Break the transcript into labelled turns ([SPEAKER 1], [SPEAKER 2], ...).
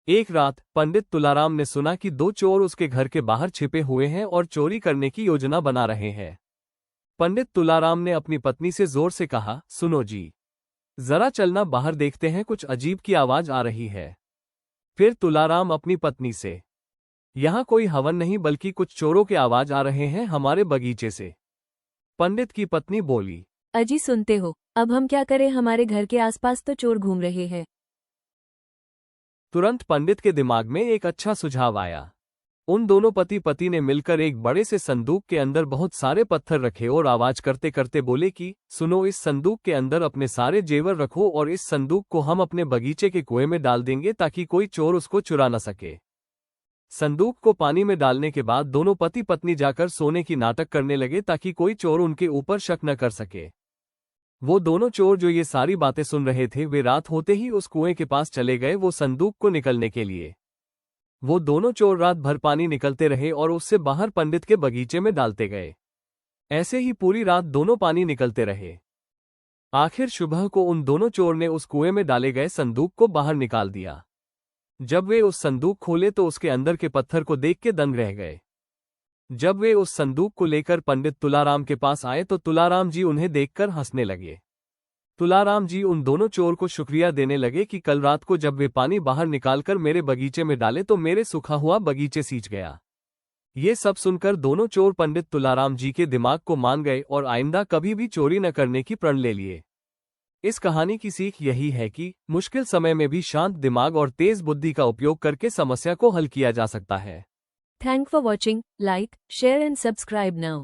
[SPEAKER 1] एक रात पंडित तुलाराम ने सुना कि दो चोर उसके घर के बाहर छिपे हुए हैं और चोरी करने की योजना बना रहे हैं। पंडित तुलाराम ने अपनी पत्नी से जोर से कहा, सुनो जी, जरा चलना, बाहर देखते हैं, कुछ अजीब की आवाज आ रही है। फिर तुलाराम अपनी पत्नी से, यहाँ कोई हवन नहीं बल्कि कुछ चोरों के आवाज आ रहे हैं हमारे बगीचे से। पंडित की पत्नी बोली,
[SPEAKER 2] अजी सुनते हो, अब हम क्या करें, हमारे घर के आसपास तो चोर घूम रहे हैं।
[SPEAKER 1] तुरंत पंडित के दिमाग में एक अच्छा सुझाव आया। उन दोनों पति पत्नी ने मिलकर एक बड़े से संदूक के अंदर बहुत सारे पत्थर रखे और आवाज करते करते बोले कि सुनो, इस संदूक के अंदर अपने सारे जेवर रखो और इस संदूक को हम अपने बगीचे के कुएं में डाल देंगे ताकि कोई चोर उसको चुरा न सके। संदूक को पानी में डालने के बाद दोनों पति पत्नी जाकर सोने की नाटक करने लगे ताकि कोई चोर उनके ऊपर शक न कर सके। वो दोनों चोर जो ये सारी बातें सुन रहे थे, वे रात होते ही उस कुएं के पास चले गए वो संदूक को निकलने के लिए। वो दोनों चोर रात भर पानी निकलते रहे और उससे बाहर पंडित के बगीचे में डालते गए। ऐसे ही पूरी रात दोनों पानी निकलते रहे। आखिर सुबह को उन दोनों चोर ने उस कुएं में डाले गए संदूक को बाहर निकाल दिया। जब वे उस संदूक खोले तो उसके अंदर के पत्थर को देख के दंग रह गए। जब वे उस संदूक को लेकर पंडित तुलाराम के पास आए तो तुलाराम जी उन्हें देखकर हंसने लगे। तुलाराम जी उन दोनों चोर को शुक्रिया देने लगे कि कल रात को जब वे पानी बाहर निकालकर मेरे बगीचे में डाले तो मेरे सूखा हुआ बगीचे सींच गया। ये सब सुनकर दोनों चोर पंडित तुलाराम जी के दिमाग को मान गए और आइंदा कभी भी चोरी न करने की प्रण ले लिए। इस कहानी की सीख यही है कि मुश्किल समय में भी शांत दिमाग और तेज बुद्धि का उपयोग करके समस्या को हल किया जा सकता है।
[SPEAKER 2] Thank for watching, like, share and subscribe now.